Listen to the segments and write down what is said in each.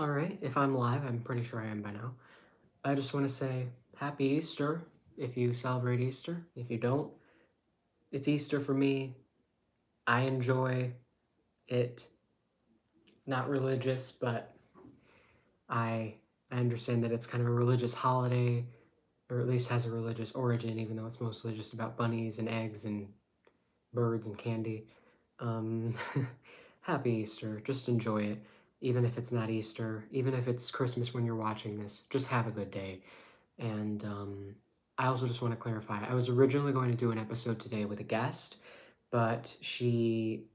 All right, if I'm live, I'm pretty sure I am by now. I just want to say Happy Easter if you celebrate Easter. If you don't, it's Easter for me. I enjoy it. Not religious, but I I understand that it's kind of a religious holiday, or at least has a religious origin, even though it's mostly just about bunnies and eggs and birds and candy. Um, Happy Easter. Just enjoy it. Even if it's not Easter, even if it's Christmas when you're watching this, just have a good day. And I also just want to clarify, I was originally going to do an episode today with a guest, but she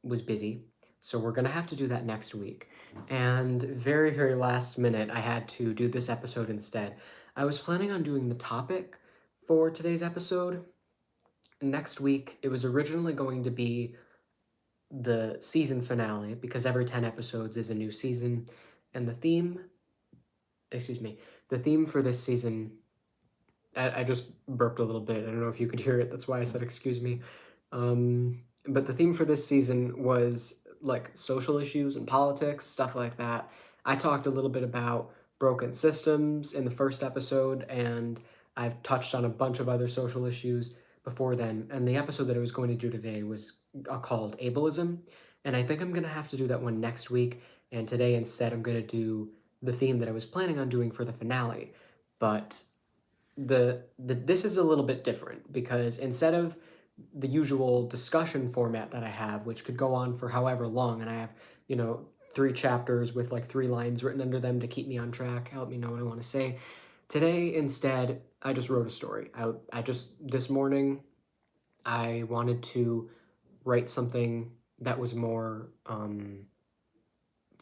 was busy. So we're going to have to do that next week. And very, very last minute, I had to do this episode instead. I was planning on doing the topic for today's episode next week. It was originally going to be the season finale because every 10 episodes is a new season. And excuse me, the theme for this season, I just burped a little bit. I don't know if you could hear it. That's why I said excuse me. But the theme for this season was like social issues and politics, stuff like that. I talked a little bit about broken systems in the first episode, and I've touched on a bunch of other social issues before then. And the episode that I was going to do today was called Ableism. And I think I'm going to have to do that one next week. And today instead, I'm going to do the theme that I was planning on doing for the finale. But this is a little bit different because instead of the usual discussion format that I have, which could go on for however long, and I have, 3 chapters with like 3 lines written under them to keep me on track, help me know what I want to say. Today, instead, I just wrote a story. This morning, I wanted to write something that was more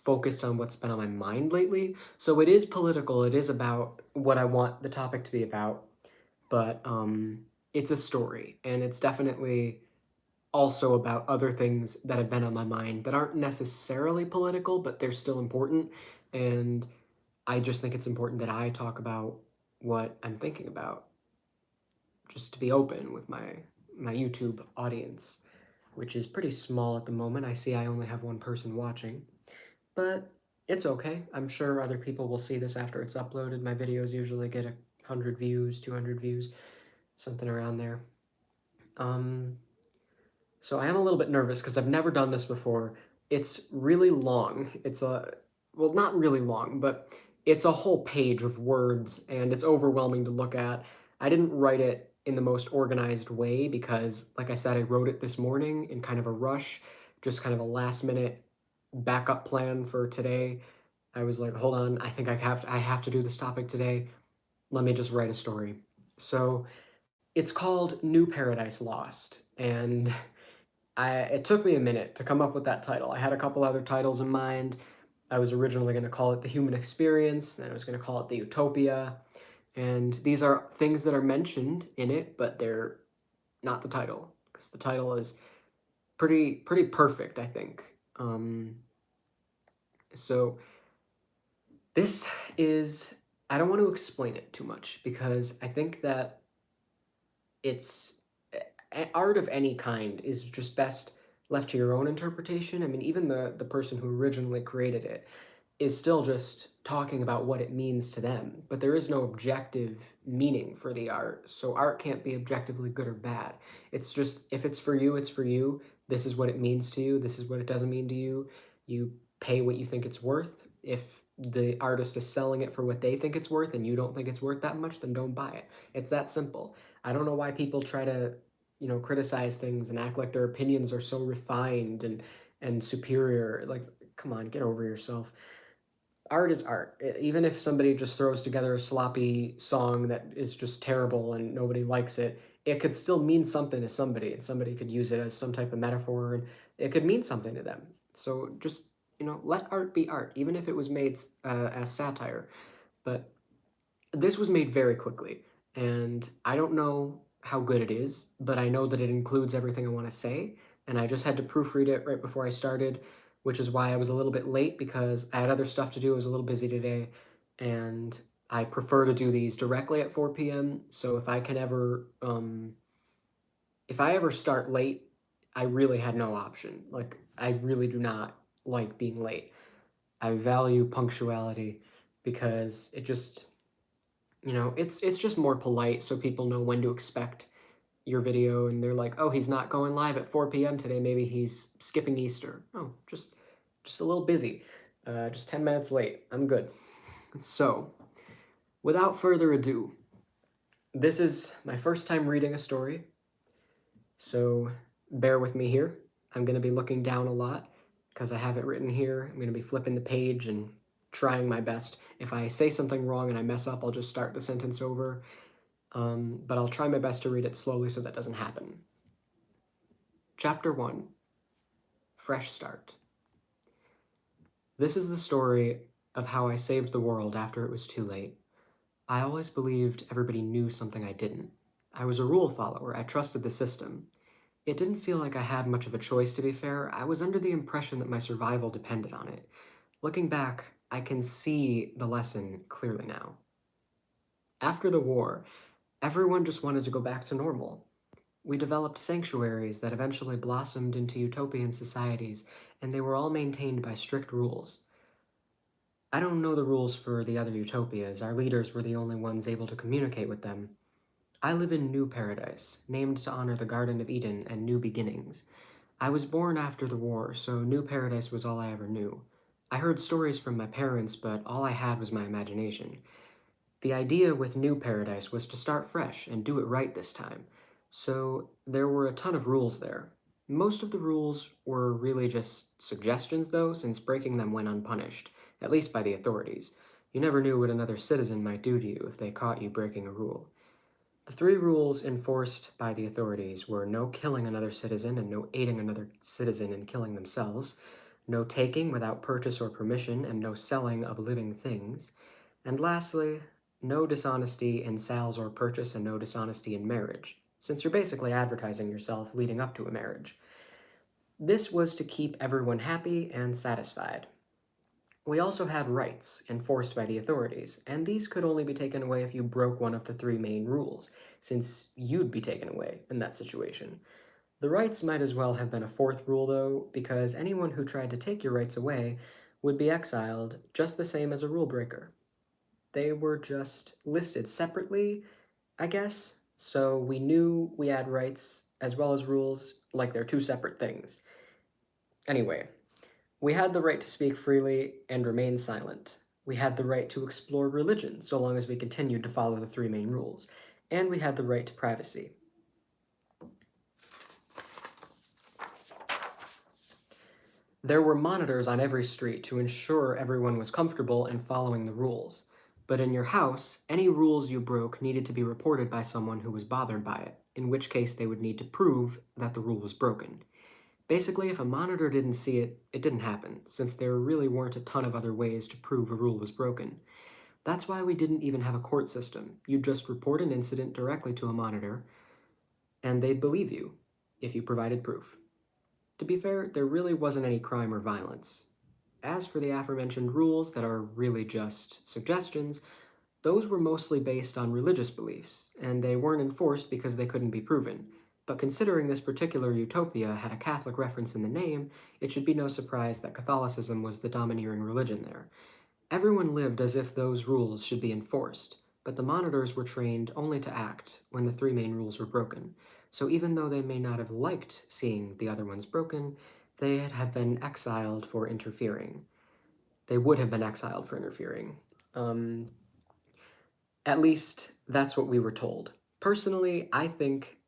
focused on what's been on my mind lately. So it is political. It is about what I want the topic to be about, but it's a story, and it's definitely also about other things that have been on my mind that aren't necessarily political, but they're still important. And I just think it's important that I talk about what I'm thinking about, just to be open with my YouTube audience, which is pretty small at the moment. I see I only have one person watching, but it's okay. I'm sure other people will see this after it's uploaded. My videos usually get 100 views, 200 views, something around there. Um, so I am a little bit nervous because I've never done this before. It's really long. Well, not really long, but it's a whole page of words and it's overwhelming to look at. I didn't write it in the most organized way because, like I said, I wrote it this morning in kind of a rush, just kind of a last minute backup plan for today. I was like, hold on, I think I have to do this topic today. Let me just write a story. So it's called New Paradise Lost, and it took me a minute to come up with that title. I had a couple other titles in mind. I was originally going to call it The Human Experience, then I was going to call it The Utopia, and these are things that are mentioned in it, but they're not the title because the title is pretty perfect, I think. So this is, I don't want to explain it too much because I think that it's art of any kind is just best left to your own interpretation. I mean, even the person who originally created it is still just talking about what it means to them, but there is no objective meaning for the art. So art can't be objectively good or bad. It's just, if it's for you, it's for you. This is what it means to you. This is what it doesn't mean to you. You pay what you think it's worth. If the artist is selling it for what they think it's worth and you don't think it's worth that much, then don't buy it. It's that simple. I don't know why people try to, criticize things and act like their opinions are so refined and superior. Like, come on, get over yourself. Art is art. Even if somebody just throws together a sloppy song that is just terrible and nobody likes it, it could still mean something to somebody, and somebody could use it as some type of metaphor, and it could mean something to them. So just, let art be art, even if it was made as satire. But this was made very quickly, and I don't know how good it is, but I know that it includes everything I want to say, and I just had to proofread it right before I started, which is why I was a little bit late because I had other stuff to do. I was a little busy today, and I prefer to do these directly at 4 p.m. So if I ever start late, I really had no option. Like, I really do not like being late. I value punctuality because it just, it's just more polite so people know when to expect your video and they're like, oh, he's not going live at 4 p.m. today. Maybe he's skipping Easter. Oh, just a little busy. Just 10 minutes late. I'm good. So, without further ado, this is my first time reading a story, so bear with me here. I'm going to be looking down a lot because I have it written here. I'm going to be flipping the page and trying my best. If I say something wrong and I mess up, I'll just start the sentence over. But I'll try my best to read it slowly so that doesn't happen. Chapter 1, Fresh Start. This is the story of how I saved the world after it was too late. I always believed everybody knew something I didn't. I was a rule follower. I trusted the system. It didn't feel like I had much of a choice, to be fair. I was under the impression that my survival depended on it. Looking back, I can see the lesson clearly now. After the war, everyone just wanted to go back to normal. We developed sanctuaries that eventually blossomed into utopian societies, and they were all maintained by strict rules. I don't know the rules for the other utopias. Our leaders were the only ones able to communicate with them. I live in New Paradise, named to honor the Garden of Eden and new beginnings. I was born after the war, so New Paradise was all I ever knew. I heard stories from my parents, but all I had was my imagination. The idea with New Paradise was to start fresh and do it right this time. So there were a ton of rules there. Most of the rules were really just suggestions, though, since breaking them went unpunished, at least by the authorities. You never knew what another citizen might do to you if they caught you breaking a rule. The 3 rules enforced by the authorities were no killing another citizen and no aiding another citizen in killing themselves, no taking without purchase or permission, and no selling of living things, and lastly, no dishonesty in sales or purchase and no dishonesty in marriage, since you're basically advertising yourself leading up to a marriage. This was to keep everyone happy and satisfied. We also had rights enforced by the authorities, and these could only be taken away if you broke one of the 3 main rules, since you'd be taken away in that situation. The rights might as well have been a 4th rule, though, because anyone who tried to take your rights away would be exiled just the same as a rule breaker. They were just listed separately, I guess, so we knew we had rights as well as rules, like they're 2 separate things. Anyway, we had the right to speak freely and remain silent. We had the right to explore religion, so long as we continued to follow the 3 main rules. And we had the right to privacy. There were monitors on every street to ensure everyone was comfortable and following the rules. But in your house, any rules you broke needed to be reported by someone who was bothered by it, in which case they would need to prove that the rule was broken. Basically, if a monitor didn't see it, it didn't happen, since there really weren't a ton of other ways to prove a rule was broken. That's why we didn't even have a court system. You'd just report an incident directly to a monitor, and they'd believe you, if you provided proof. To be fair, there really wasn't any crime or violence. As for the aforementioned rules that are really just suggestions, those were mostly based on religious beliefs, and they weren't enforced because they couldn't be proven. But considering this particular utopia had a Catholic reference in the name, it should be no surprise that Catholicism was the domineering religion there. Everyone lived as if those rules should be enforced, but the monitors were trained only to act when the 3 main rules were broken. So even though they may not have liked seeing the other ones broken, they'd have been exiled for interfering. They would have been exiled for interfering. At least, that's what we were told. Personally, I think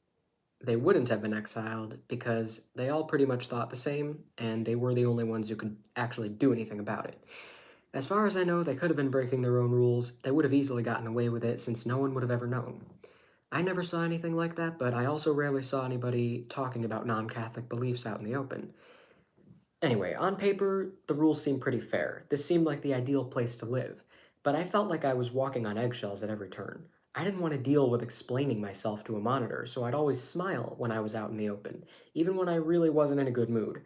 they wouldn't have been exiled because they all pretty much thought the same, and they were the only ones who could actually do anything about it. As far as I know, they could have been breaking their own rules. They would have easily gotten away with it since no one would have ever known. I never saw anything like that, but I also rarely saw anybody talking about non-Catholic beliefs out in the open. Anyway, on paper, the rules seemed pretty fair. This seemed like the ideal place to live, but I felt like I was walking on eggshells at every turn. I didn't want to deal with explaining myself to a monitor, so I'd always smile when I was out in the open, even when I really wasn't in a good mood.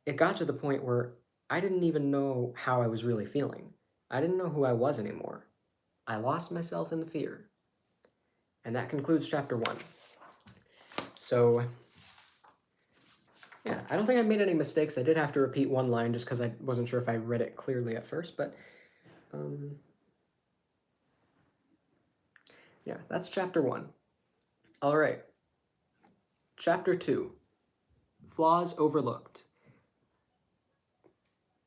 It got to the point where I didn't even know how I was really feeling. I didn't know who I was anymore. I lost myself in the fear. And that concludes chapter 1. So, Yeah, I don't think I made any mistakes. I did have to repeat one line just because I wasn't sure if I read it clearly at first, but yeah, that's chapter 1. All right. Chapter 2. Flaws overlooked.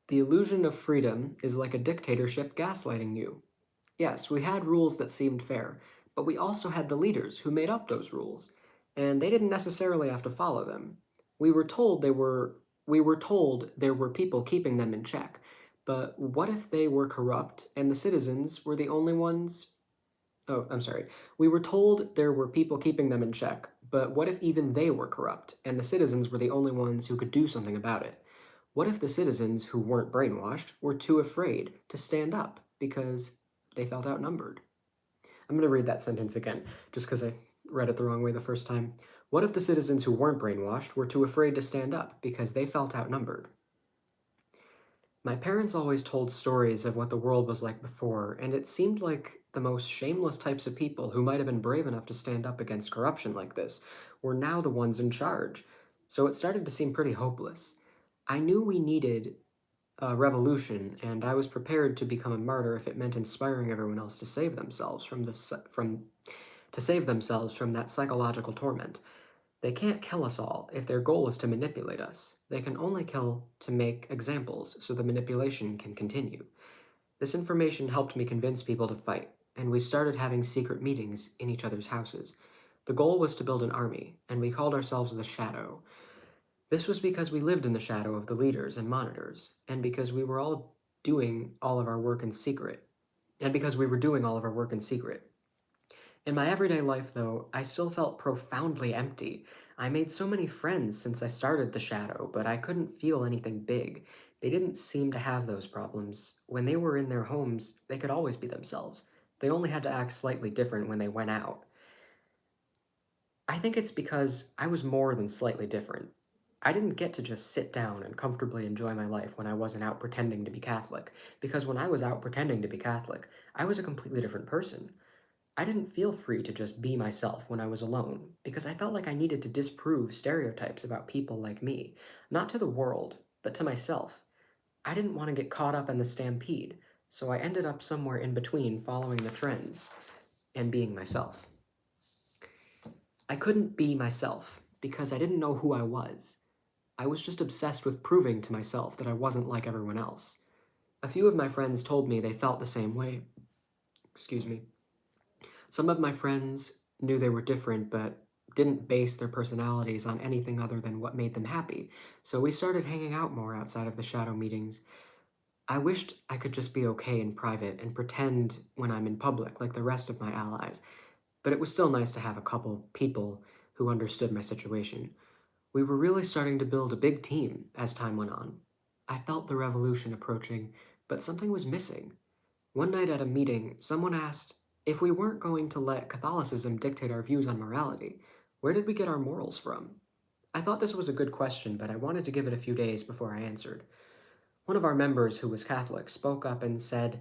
The illusion of freedom is like a dictatorship gaslighting you. Yes, we had rules that seemed fair, but we also had the leaders who made up those rules, and they didn't necessarily have to follow them. We were told there were people keeping them in check, but what if they were corrupt and the citizens were the only ones? Oh, I'm sorry. We were told there were people keeping them in check, but what if even they were corrupt and the citizens were the only ones who could do something about it? What if the citizens who weren't brainwashed were too afraid to stand up because they felt outnumbered? I'm going to read that sentence again, just because I read it the wrong way the first time. What if the citizens who weren't brainwashed were too afraid to stand up because they felt outnumbered? My parents always told stories of what the world was like before, and it seemed like the most shameless types of people who might have been brave enough to stand up against corruption like this were now the ones in charge. So it started to seem pretty hopeless. I knew we needed a revolution, and I was prepared to become a martyr if it meant inspiring everyone else to save themselves from that psychological torment. They can't kill us all if their goal is to manipulate us. They can only kill to make examples so the manipulation can continue. This information helped me convince people to fight, and we started having secret meetings in each other's houses. The goal was to build an army, and we called ourselves the Shadow. This was because we lived in the shadow of the leaders and monitors, and because we were all doing all of our work in secret. And because we were doing all of our work in secret. In my everyday life, though, I still felt profoundly empty. I made so many friends since I started the shadow, but I couldn't feel anything big. They didn't seem to have those problems. When they were in their homes, they could always be themselves. They only had to act slightly different when they went out. I think it's because I was more than slightly different. I didn't get to just sit down and comfortably enjoy my life when I wasn't out pretending to be Catholic, because when I was out pretending to be Catholic, I was a completely different person. I didn't feel free to just be myself when I was alone, because I felt like I needed to disprove stereotypes about people like me, not to the world, but to myself. I didn't want to get caught up in the stampede, so I ended up somewhere in between following the trends and being myself. I couldn't be myself because I didn't know who I was. I was just obsessed with proving to myself that I wasn't like everyone else. A few of my friends told me they felt the same way. Excuse me. Some of my friends knew they were different, but didn't base their personalities on anything other than what made them happy, so we started hanging out more outside of the shadow meetings. I wished I could just be okay in private and pretend when I'm in public like the rest of my allies, but it was still nice to have a couple people who understood my situation. We were really starting to build a big team as time went on. I felt the revolution approaching, but something was missing. One night at a meeting, someone asked, if we weren't going to let Catholicism dictate our views on morality, where did we get our morals from? I thought this was a good question, but I wanted to give it a few days before I answered. One of our members, who was Catholic, spoke up and said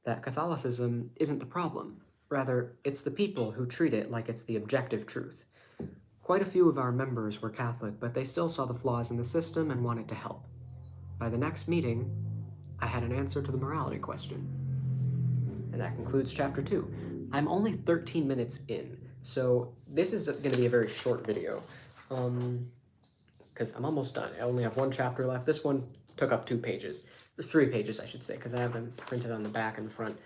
that Catholicism isn't the problem. Rather, it's the people who treat it like it's the objective truth. Quite a few of our members were Catholic, but they still saw the flaws in the system and wanted to help. By the next meeting, I had an answer to the morality question. And that concludes chapter 2. I'm only 13 minutes in, so this is going to be a very short video, because I'm almost done. I only have one chapter left. This one took up 2 pages. 3 pages, I should say, because I have them printed on the back and the front.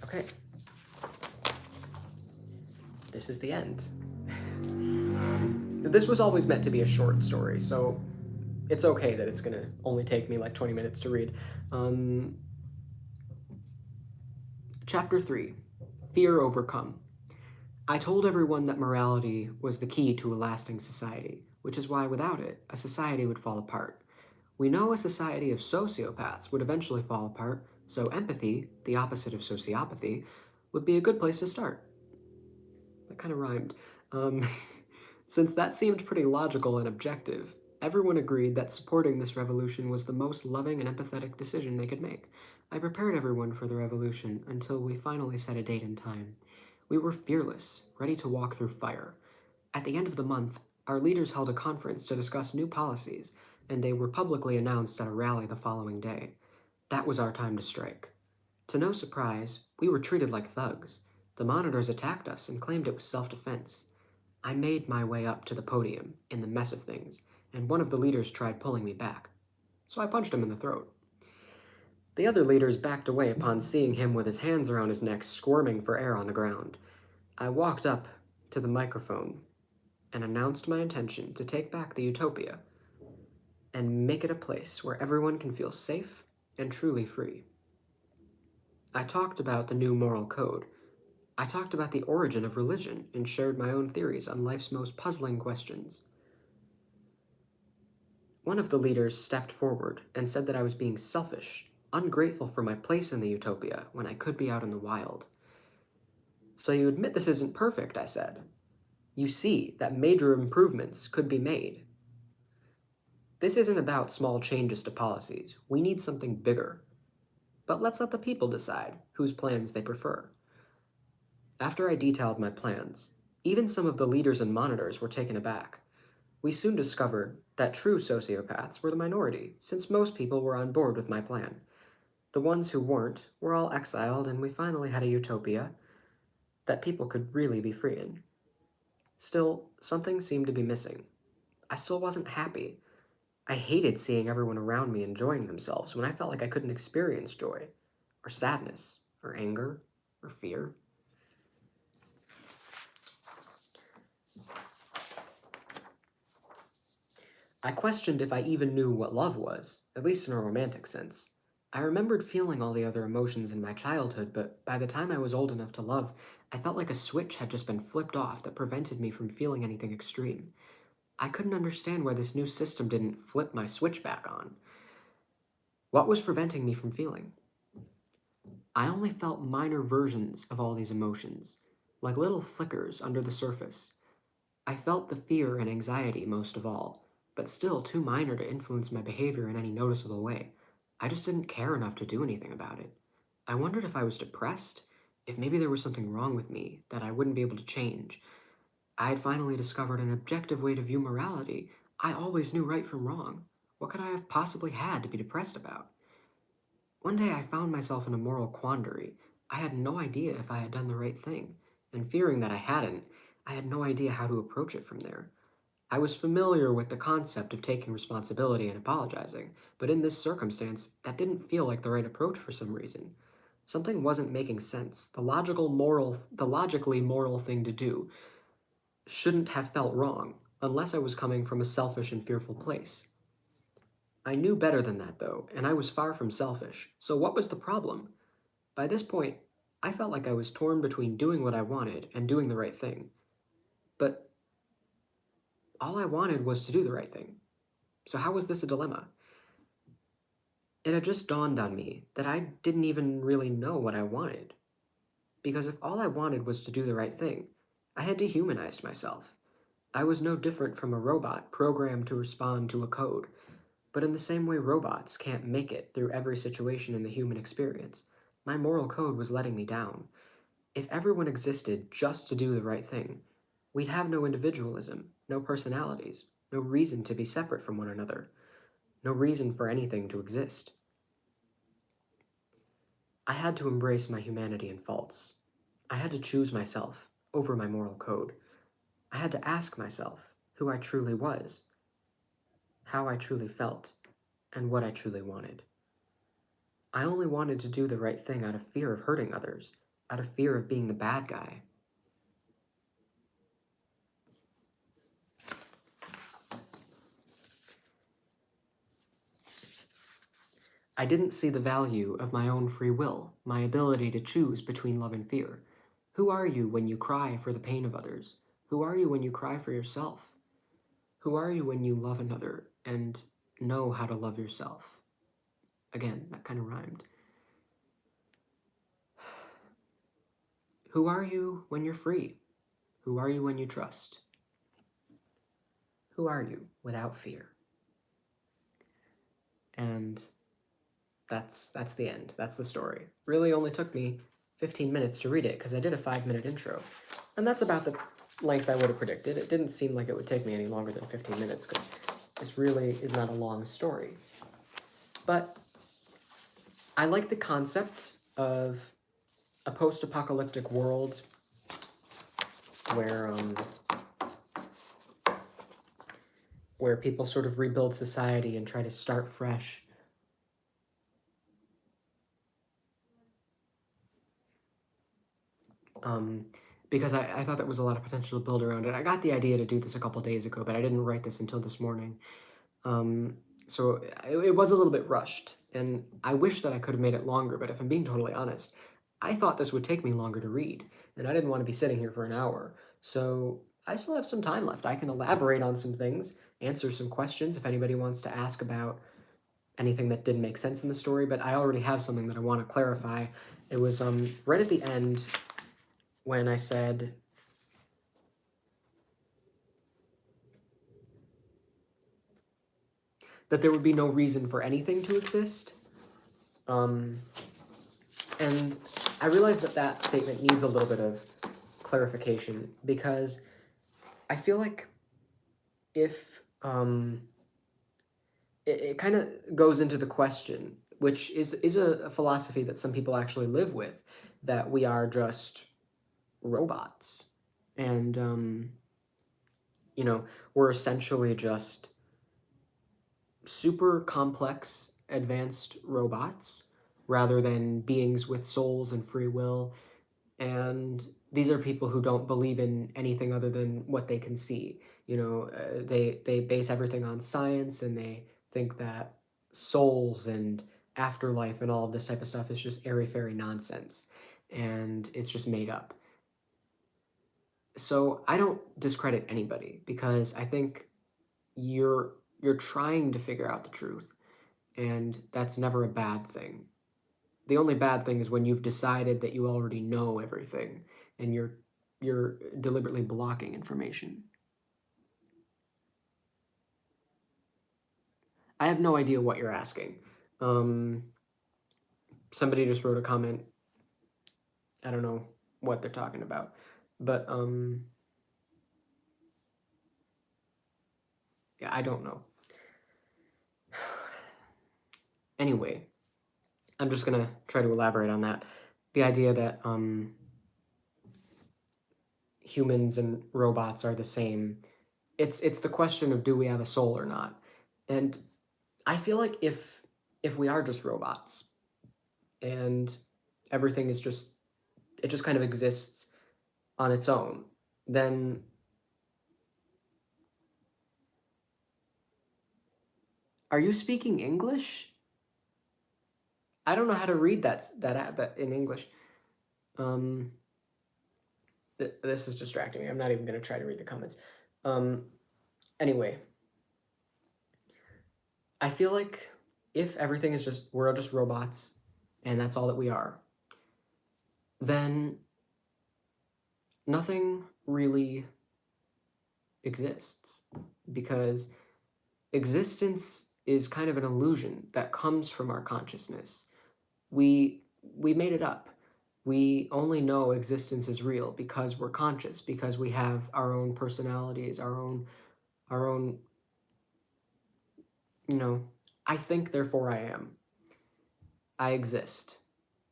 Okay. This is the end. This was always meant to be a short story, so it's okay that it's going to only take me like 20 minutes to read. Chapter 3, Fear Overcome. I told everyone that morality was the key to a lasting society, which is why without it, a society would fall apart. We know a society of sociopaths would eventually fall apart, so empathy, the opposite of sociopathy, would be a good place to start. That kind of rhymed. Since that seemed pretty logical and objective, everyone agreed that supporting this revolution was the most loving and empathetic decision they could make. I prepared everyone for the revolution until we finally set a date and time. We were fearless, ready to walk through fire. At the end of the month, Our leaders held a conference to discuss new policies, and they were publicly announced at a rally the following day. That was our time to strike. To no surprise, we were treated like thugs. The monitors attacked us and claimed it was self-defense. I made my way up to the podium in the mess of things, and one of the leaders tried pulling me back. So I punched him in the throat. The other leaders backed away upon seeing him with his hands around his neck, squirming for air on the ground. I walked up to the microphone and announced my intention to take back the utopia and make it a place where everyone can feel safe and truly free. I talked about the new moral code. I talked about the origin of religion and shared my own theories on life's most puzzling questions. One of the leaders stepped forward and said that I was being selfish, ungrateful for my place in the utopia when I could be out in the wild. So you admit this isn't perfect, I said. You see that major improvements could be made. This isn't about small changes to policies. We need something bigger. But let's let the people decide whose plans they prefer. After I detailed my plans, even some of the leaders and monitors were taken aback. We soon discovered that true sociopaths were the minority, since most people were on board with my plan. The ones who weren't were all exiled, and we finally had a utopia that people could really be free in. Still, something seemed to be missing. I still wasn't happy. I hated seeing everyone around me enjoying themselves when I felt like I couldn't experience joy, or sadness, or anger, or fear. I questioned if I even knew what love was, at least in a romantic sense. I remembered feeling all the other emotions in my childhood, but by the time I was old enough to love, I felt like a switch had just been flipped off that prevented me from feeling anything extreme. I couldn't understand why this new system didn't flip my switch back on. What was preventing me from feeling? I only felt minor versions of all these emotions, like little flickers under the surface. I felt the fear and anxiety most of all, but still too minor to influence my behavior in any noticeable way. I just didn't care enough to do anything about it. I wondered if I was depressed, if maybe there was something wrong with me that I wouldn't be able to change. I had finally discovered an objective way to view morality. I always knew right from wrong. What could I have possibly had to be depressed about? One day I found myself in a moral quandary. I had no idea if I had done the right thing, and fearing that I hadn't, I had no idea how to approach it from there. I was familiar with the concept of taking responsibility and apologizing, but in this circumstance, that didn't feel like the right approach for some reason. Something wasn't making sense. The logically moral thing to do shouldn't have felt wrong, unless I was coming from a selfish and fearful place. I knew better than that, though, and I was far from selfish. So what was the problem? By this point, I felt like I was torn between doing what I wanted and doing the right thing. But all I wanted was to do the right thing. So how was this a dilemma? It had just dawned on me that I didn't even really know what I wanted. Because if all I wanted was to do the right thing, I had dehumanized myself. I was no different from a robot programmed to respond to a code. But in the same way robots can't make it through every situation in the human experience, my moral code was letting me down. If everyone existed just to do the right thing, we'd have no individualism, no personalities, no reason to be separate from one another, no reason for anything to exist. I had to embrace my humanity and faults. I had to choose myself over my moral code. I had to ask myself who I truly was, how I truly felt, and what I truly wanted. I only wanted to do the right thing out of fear of hurting others, out of fear of being the bad guy. I didn't see the value of my own free will, my ability to choose between love and fear. Who are you when you cry for the pain of others? Who are you when you cry for yourself? Who are you when you love another and know how to love yourself? Again, that kind of rhymed. Who are you when you're free? Who are you when you trust? Who are you without fear? And that's the end. That's the story. Really only took me 15 minutes to read it because I did a 5-minute intro. And that's about the length I would have predicted. It didn't seem like it would take me any longer than 15 minutes, because this really is not a long story. But I like the concept of a post-apocalyptic world where people sort of rebuild society and try to start fresh. Because I thought there was a lot of potential to build around it. I got the idea to do this a couple days ago, but I didn't write this until this morning. So it was a little bit rushed, and I wish that I could have made it longer, but if I'm being totally honest, I thought this would take me longer to read, and I didn't want to be sitting here for an hour. So I still have some time left. I can elaborate on some things, answer some questions if anybody wants to ask about anything that didn't make sense in the story, but I already have something that I want to clarify. It was right at the end when I said that there would be no reason for anything to exist. And I realize that that statement needs a little bit of clarification, because I feel like if it kind of goes into the question, which is a philosophy that some people actually live with, that we are just robots, and you know, we're essentially just super complex advanced robots rather than beings with souls and free will. And these are people who don't believe in anything other than what they can see. You know, they base everything on science, and they think that souls and afterlife and all of this type of stuff is just airy-fairy nonsense, and it's just made up. So I don't discredit anybody, because I think you're trying to figure out the truth, and that's never a bad thing. The only bad thing is when you've decided that you already know everything, and you're deliberately blocking information. I have no idea what you're asking. Somebody just wrote a comment. I don't know what they're talking about, but yeah, I don't know. Anyway, I'm just gonna try to elaborate on that. The idea that humans and robots are the same. It's the question of, do we have a soul or not? And I feel like if we are just robots, and everything is just, it just kind of exists on its own, then are you speaking English? I don't know how to read that in English. This is distracting me. I'm not even going to try to read the comments. Anyway, I feel like if everything is just, we're just robots, and that's all that we are, then nothing really exists, because existence is kind of an illusion that comes from our consciousness. We made it up. We only know existence is real because we're conscious, because we have our own personalities, our own, you know, I think, therefore I am. I exist,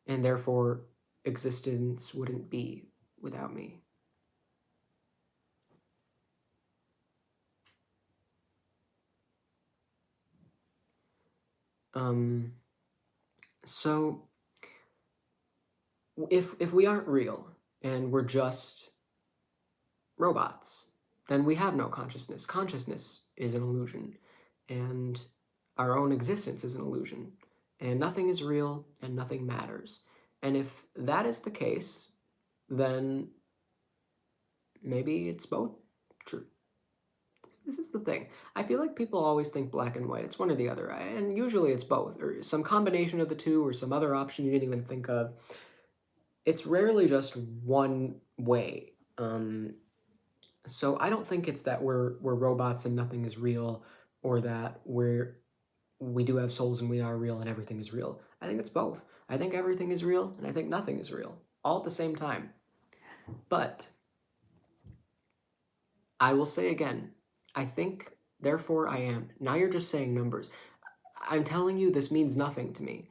and therefore existence wouldn't be without me. So if we aren't real and we're just robots, then we have no consciousness. Consciousness is an illusion, and our own existence is an illusion, and nothing is real and nothing matters. And if that is the case, then maybe it's both true. This is the thing. I feel like people always think black and white. It's one or the other, and usually it's both, or some combination of the two, or some other option you didn't even think of. It's rarely just one way. So I don't think it's that we're robots and nothing is real, or that we do have souls and we are real and everything is real. I think it's both. I think everything is real, and I think nothing is real, all at the same time. But I will say again, I think, therefore I am. Now you're just saying numbers. I'm telling you, this means nothing to me.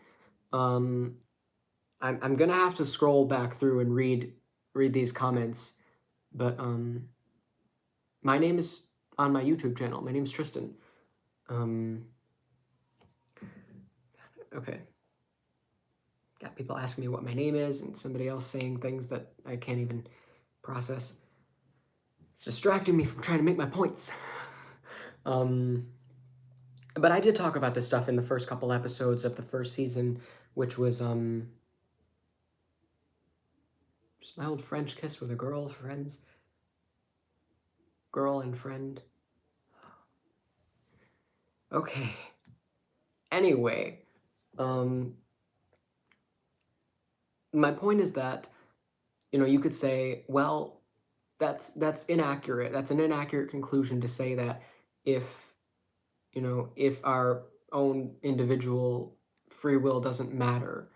I'm gonna have to scroll back through and read these comments, but my name is on my YouTube channel. My name's Tristan. Okay. Got people asking me what my name is, and somebody else saying things that I can't even process. It's distracting me from trying to make my points. But I did talk about this stuff in the first couple episodes of the first season, which was just my old French kiss with a girl and friend. Okay. Anyway, my point is that, you could say, well, that's inaccurate. That's an inaccurate conclusion to say that if our own individual free will doesn't matter,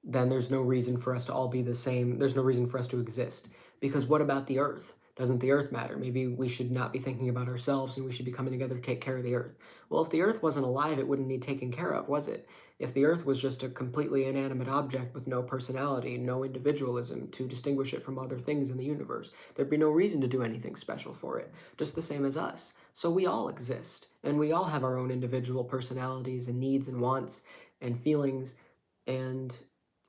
then there's no reason for us to all be the same. There's no reason for us to exist. Because what about the Earth? Doesn't the Earth matter? Maybe we should not be thinking about ourselves and we should be coming together to take care of the Earth. Well, if the Earth wasn't alive, it wouldn't need taken care of, was it? If the Earth was just a completely inanimate object with no personality, no individualism to distinguish it from other things in the universe, there'd be no reason to do anything special for it, just the same as us. So we all exist, and we all have our own individual personalities and needs and wants and feelings, and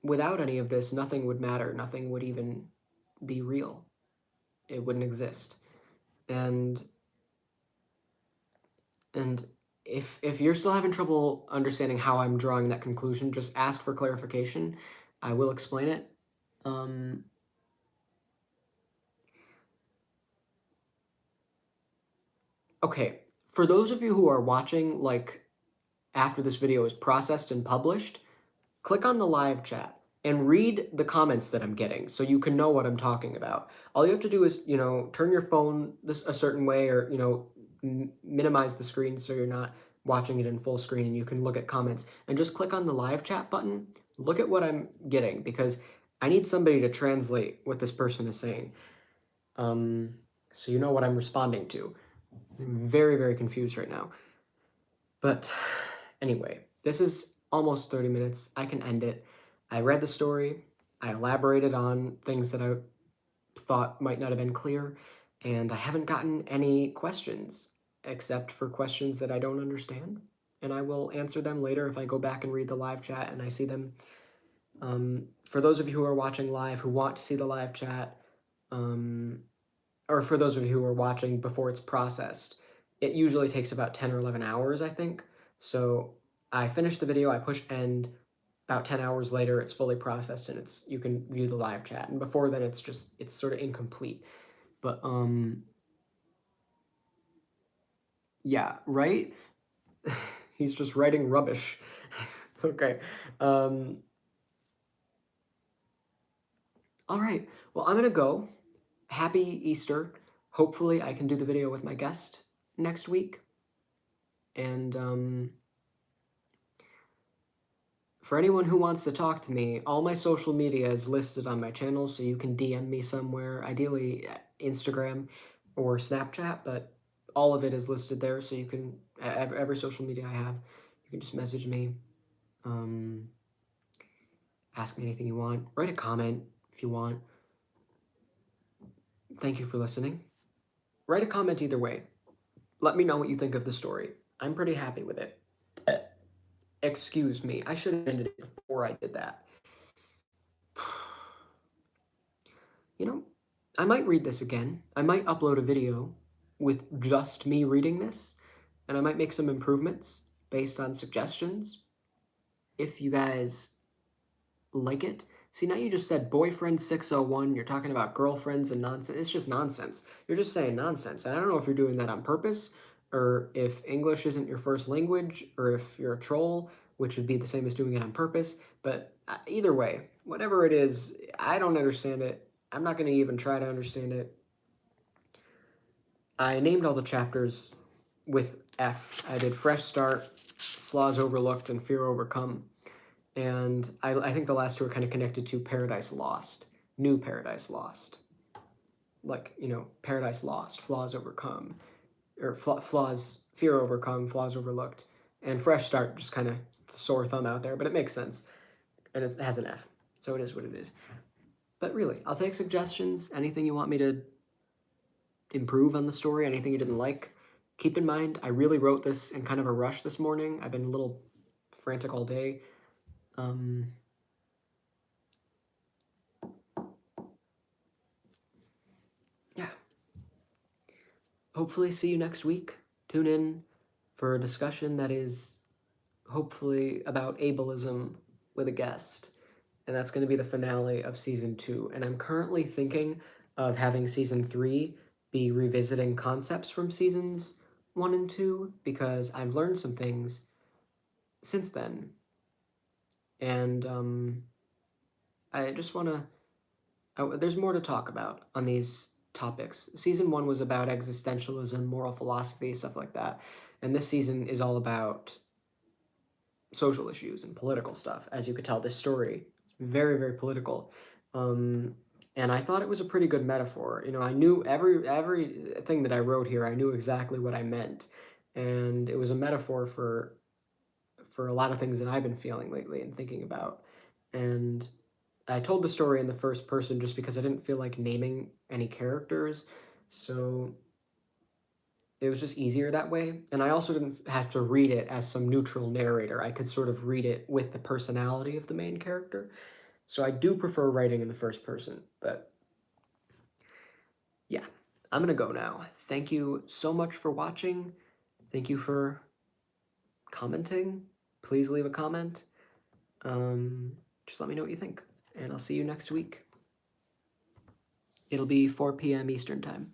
without any of this, nothing would matter. Nothing would even be real. It wouldn't exist. And if you're still having trouble understanding how I'm drawing that conclusion, just ask for clarification. I will explain it. Okay, for those of you who are watching, like, after this video is processed and published, click on the live chat and read the comments that I'm getting so you can know what I'm talking about. All you have to do is, turn your phone a certain way, or, minimize the screen so you're not watching it in full screen and you can look at comments, and just click on the live chat button. Look at what I'm getting, because I need somebody to translate what this person is saying. So you know what I'm responding to. I'm very, very confused right now. But anyway, this is almost 30 minutes. I can end it. I read the story. I elaborated on things that I thought might not have been clear, and I haven't gotten any questions, except for questions that I don't understand, and I will answer them later if I go back and read the live chat and I see them. For those of you who are watching live, who want to see the live chat, or for those of you who are watching before it's processed, it usually takes about 10 or 11 hours, I think. So I finish the video, I push end, about 10 hours later, it's fully processed and you can view the live chat. And before then, it's sort of incomplete. But, yeah, right? He's just writing rubbish. Okay. All right. Well, I'm gonna go. Happy Easter. Hopefully I can do the video with my guest next week. And, for anyone who wants to talk to me, all my social media is listed on my channel, so you can DM me somewhere, ideally Instagram or Snapchat, but all of it is listed there, so you can, every social media I have, you can just message me, ask me anything you want, write a comment if you want. Thank you for listening. Write a comment either way. Let me know what you think of the story. I'm pretty happy with it. Excuse me, I should have ended it before I did that. I might read this again. I might upload a video with just me reading this, and I might make some improvements based on suggestions, if you guys like it. See, now you just said boyfriend 601, you're talking about girlfriends and nonsense. It's just nonsense. You're just saying nonsense. And I don't know if you're doing that on purpose, or if English isn't your first language, or if you're a troll, which would be the same as doing it on purpose. But either way, whatever it is, I don't understand it. I'm not going to even try to understand it. I named all the chapters with F. I did Fresh Start, Flaws Overlooked, and Fear Overcome. And I think the last two are kind of connected to Paradise Lost. New Paradise Lost. like, you know, Paradise Lost, Flaws Overcome, or Flaws, Fear Overcome, Flaws Overlooked, and Fresh Start, just kind of sore thumb out there, but it makes sense, and it has an F, so it is what it is. But really, I'll take suggestions, anything you want me to improve on the story, anything you didn't like. Keep in mind, I really wrote this in kind of a rush this morning. I've been a little frantic all day. Yeah. Hopefully see you next week. Tune in for a discussion that is hopefully about ableism with a guest. And that's going to be the finale of season 2. And I'm currently thinking of having season 3 be revisiting concepts from seasons 1 and 2, because I've learned some things since then. And I just want to... there's more to talk about on these topics. Season 1 was about existentialism, moral philosophy, stuff like that. And this season is all about social issues and political stuff. As you could tell, this story is very, very political. And I thought it was a pretty good metaphor. You know, I knew everything that I wrote here, I knew exactly what I meant. And it was a metaphor for a lot of things that I've been feeling lately and thinking about. And I told the story in the first person just because I didn't feel like naming any characters. So it was just easier that way. And I also didn't have to read it as some neutral narrator. I could sort of read it with the personality of the main character. So I do prefer writing in the first person, but yeah, I'm gonna go now. Thank you so much for watching. Thank you for commenting. Please leave a comment. Just let me know what you think, and I'll see you next week. It'll be 4 p.m. Eastern Time.